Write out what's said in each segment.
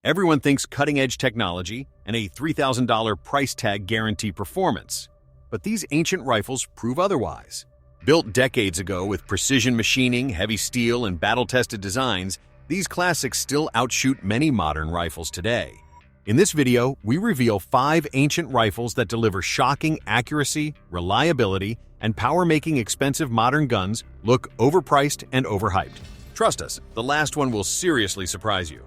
Everyone thinks cutting-edge technology and a $3,000 price tag guarantee performance. But these ancient rifles prove otherwise. Built decades ago with precision machining, heavy steel, and battle-tested designs, these classics still outshoot many modern rifles today. In this video, we reveal 5 ancient rifles that deliver shocking accuracy, reliability, and power, making expensive modern guns look overpriced and overhyped. Trust us, the last one will seriously surprise you.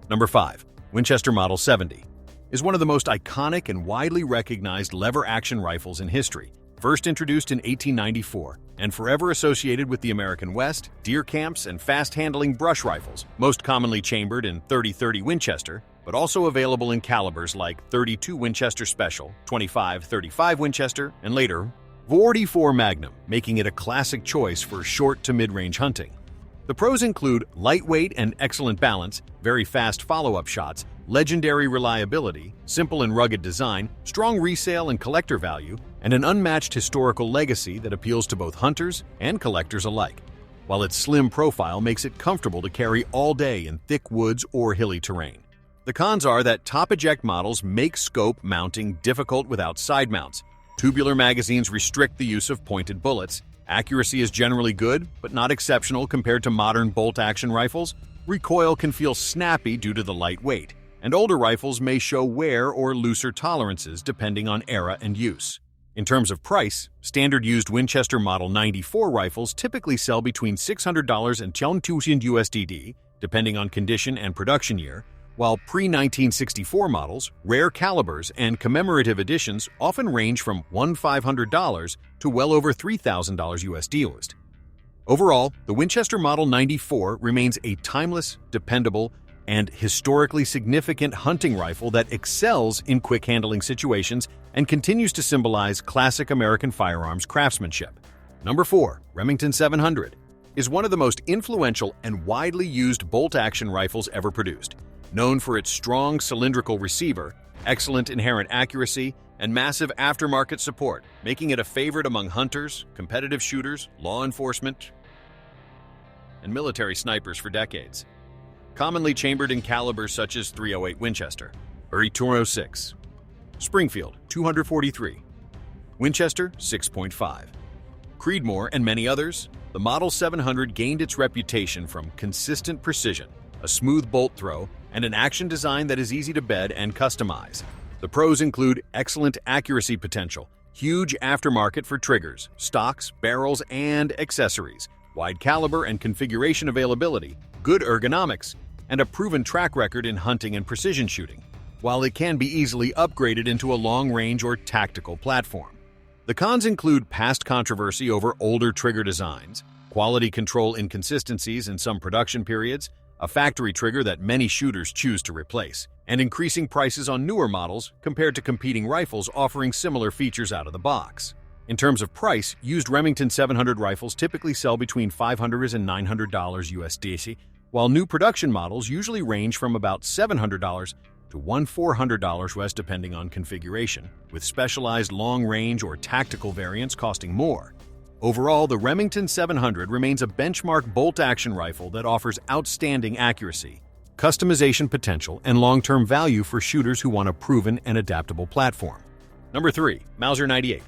Number 5. Winchester Model 70 is one of the most iconic and widely recognized lever-action rifles in history. First introduced in 1894 and forever associated with the American West, deer camps, and fast-handling brush rifles, most commonly chambered in .30-30 Winchester, but also available in calibers like .32 Winchester Special, .25-35 Winchester, and later .44 Magnum, making it a classic choice for short to mid-range hunting. The pros include lightweight and excellent balance, very fast follow-up shots, legendary reliability, simple and rugged design, strong resale and collector value, and an unmatched historical legacy that appeals to both hunters and collectors alike, while its slim profile makes it comfortable to carry all day in thick woods or hilly terrain. The cons are that top-eject models make scope mounting difficult without side mounts. Tubular magazines restrict the use of pointed bullets. Accuracy is generally good, but not exceptional compared to modern bolt-action rifles. Recoil can feel snappy due to the light weight, and older rifles may show wear or looser tolerances depending on era and use. In terms of price, standard used Winchester Model 94 rifles typically sell between $600 and $10,000 USD, depending on condition and production year, while pre-1964 models, rare calibers, and commemorative editions often range from $1,500 to well over $3,000 USD. Overall, the Winchester Model 94 remains a timeless, dependable, and historically significant hunting rifle that excels in quick handling situations and continues to symbolize classic American firearms craftsmanship. Number 4. Remington 700 is one of the most influential and widely used bolt-action rifles ever produced. Known for its strong cylindrical receiver, excellent inherent accuracy, and massive aftermarket support, making it a favorite among hunters, competitive shooters, law enforcement, and military snipers for decades. Commonly chambered in calibers such as .308 Winchester, .206, Springfield, 243, Winchester, 6.5, Creedmoor, and many others, the Model 700 gained its reputation from consistent precision, a smooth bolt throw, and an action design that is easy to bed and customize. The pros include excellent accuracy potential, huge aftermarket for triggers, stocks, barrels, and accessories, wide caliber and configuration availability, good ergonomics, and a proven track record in hunting and precision shooting, while it can be easily upgraded into a long-range or tactical platform. The cons include past controversy over older trigger designs, quality control inconsistencies in some production periods, a factory trigger that many shooters choose to replace, and increasing prices on newer models compared to competing rifles offering similar features out of the box. In terms of price, used Remington 700 rifles typically sell between $500 and $900 USD, while new production models usually range from about $700 to $1,400 US depending on configuration, with specialized long-range or tactical variants costing more. Overall, the Remington 700 remains a benchmark bolt-action rifle that offers outstanding accuracy, customization potential, and long-term value for shooters who want a proven and adaptable platform. Number 3. Mauser 98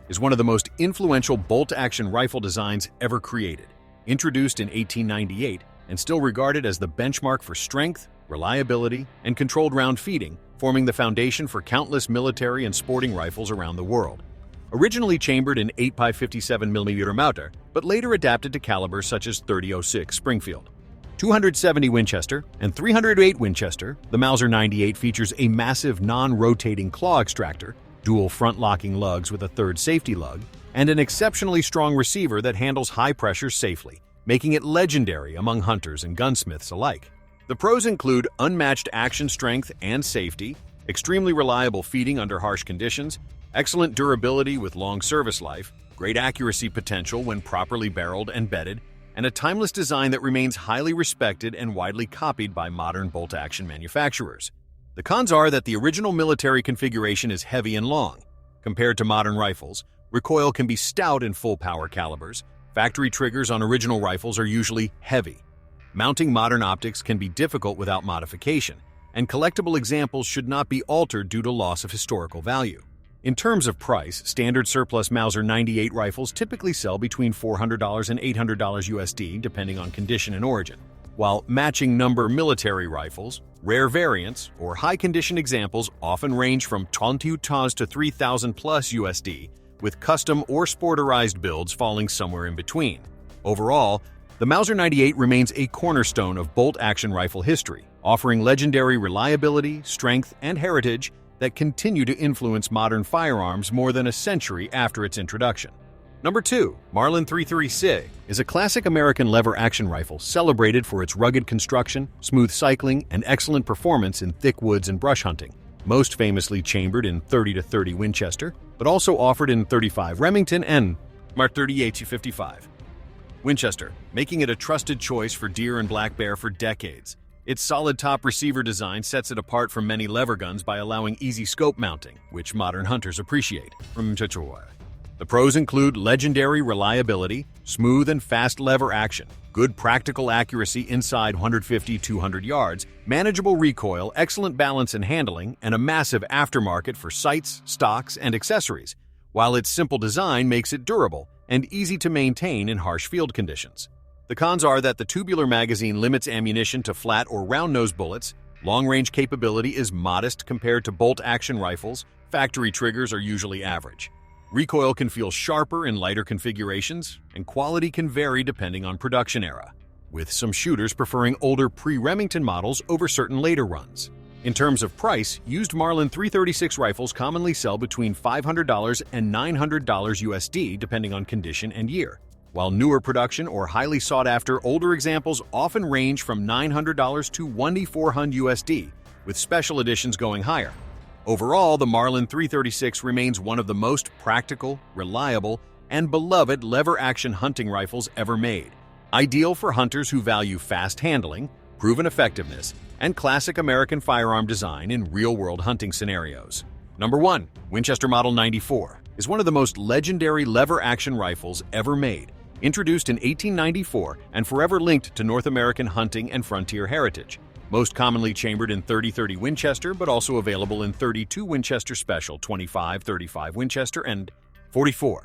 is one of the most influential bolt-action rifle designs ever created. Introduced in 1898 and still regarded as the benchmark for strength, reliability, and controlled round feeding, forming the foundation for countless military and sporting rifles around the world. Originally chambered in 8x57mm Mauser, but later adapted to calibers such as .30-06 Springfield, 270 Winchester, and .308 Winchester, the Mauser 98 features a massive non-rotating claw extractor, dual front-locking lugs with a third safety lug, and an exceptionally strong receiver that handles high pressure safely, making it legendary among hunters and gunsmiths alike. The pros include unmatched action strength and safety, extremely reliable feeding under harsh conditions, excellent durability with long service life, great accuracy potential when properly barreled and bedded, and a timeless design that remains highly respected and widely copied by modern bolt-action manufacturers. The cons are that the original military configuration is heavy and long. Compared to modern rifles, recoil can be stout in full-power calibers. Factory triggers on original rifles are usually heavy. Mounting modern optics can be difficult without modification, and collectible examples should not be altered due to loss of historical value. In terms of price, standard surplus Mauser 98 rifles typically sell between $400 and $800 USD depending on condition and origin, while matching number military rifles, rare variants, or high-condition examples often range from $20,000 to $3,000 plus USD, with custom or sporterized builds falling somewhere in between. Overall, the Mauser 98 remains a cornerstone of bolt-action rifle history, offering legendary reliability, strength, and heritage that continue to influence modern firearms more than a century after its introduction. Number 2. Marlin 330 is a classic American lever-action rifle celebrated for its rugged construction, smooth cycling, and excellent performance in thick woods and brush hunting. Most famously chambered in .30-30 Winchester, but also offered in .35 Remington and Mark 38-55 Winchester, making it a trusted choice for deer and black bear for decades. Its solid top receiver design sets it apart from many lever guns by allowing easy scope mounting, which modern hunters appreciate. The pros include legendary reliability, smooth and fast lever action, good practical accuracy inside 150-200 yards, manageable recoil, excellent balance and handling, and a massive aftermarket for sights, stocks, and accessories, while its simple design makes it durable and easy to maintain in harsh field conditions. The cons are that the tubular magazine limits ammunition to flat or round-nosed bullets, long-range capability is modest compared to bolt-action rifles, factory triggers are usually average. Recoil can feel sharper in lighter configurations, and quality can vary depending on production era, with some shooters preferring older pre-Remington models over certain later runs. In terms of price, used Marlin 336 rifles commonly sell between $500 and $900 USD depending on condition and year, while newer production or highly sought-after older examples often range from $900 to $1,400 USD, with special editions going higher. Overall, the Marlin 336 remains one of the most practical, reliable, and beloved lever-action hunting rifles ever made, ideal for hunters who value fast handling, proven effectiveness, and classic American firearm design in real-world hunting scenarios. Number 1. Winchester Model 94 is one of the most legendary lever-action rifles ever made, introduced in 1894 and forever linked to North American hunting and frontier heritage. Most commonly chambered in .30-30 Winchester, but also available in .32 Winchester Special, .25-35 Winchester, and .44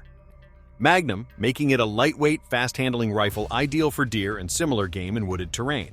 Magnum, making it a lightweight, fast-handling rifle ideal for deer and similar game in wooded terrain.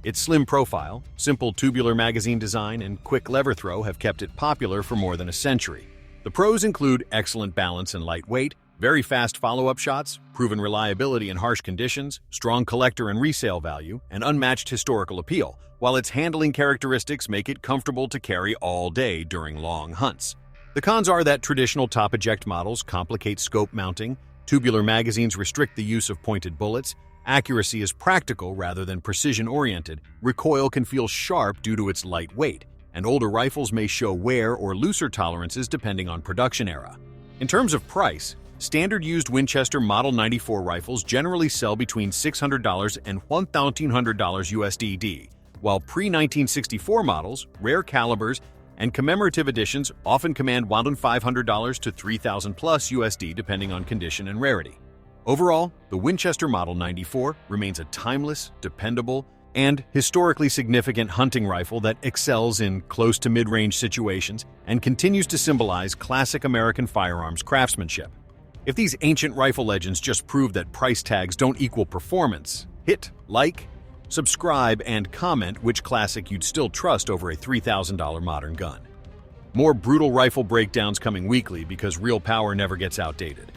Its slim profile, simple tubular magazine design, and quick lever throw have kept it popular for more than a century. The pros include excellent balance and lightweight, very fast follow-up shots, proven reliability in harsh conditions, strong collector and resale value, and unmatched historical appeal, while its handling characteristics make it comfortable to carry all day during long hunts. The cons are that traditional top-eject models complicate scope mounting, tubular magazines restrict the use of pointed bullets, accuracy is practical rather than precision-oriented, recoil can feel sharp due to its light weight, and older rifles may show wear or looser tolerances depending on production era. In terms of price, standard used Winchester Model 94 rifles generally sell between $600 and $1,300 USD, while pre-1964 models, rare calibers, and commemorative editions often command $1,500 to $3,000 plus USD depending on condition and rarity. Overall, the Winchester Model 94 remains a timeless, dependable, and historically significant hunting rifle that excels in close to mid-range situations and continues to symbolize classic American firearms craftsmanship. If these ancient rifle legends just prove that price tags don't equal performance, hit like, subscribe, and comment which classic you'd still trust over a $3,000 modern gun. More brutal rifle breakdowns coming weekly because real power never gets outdated.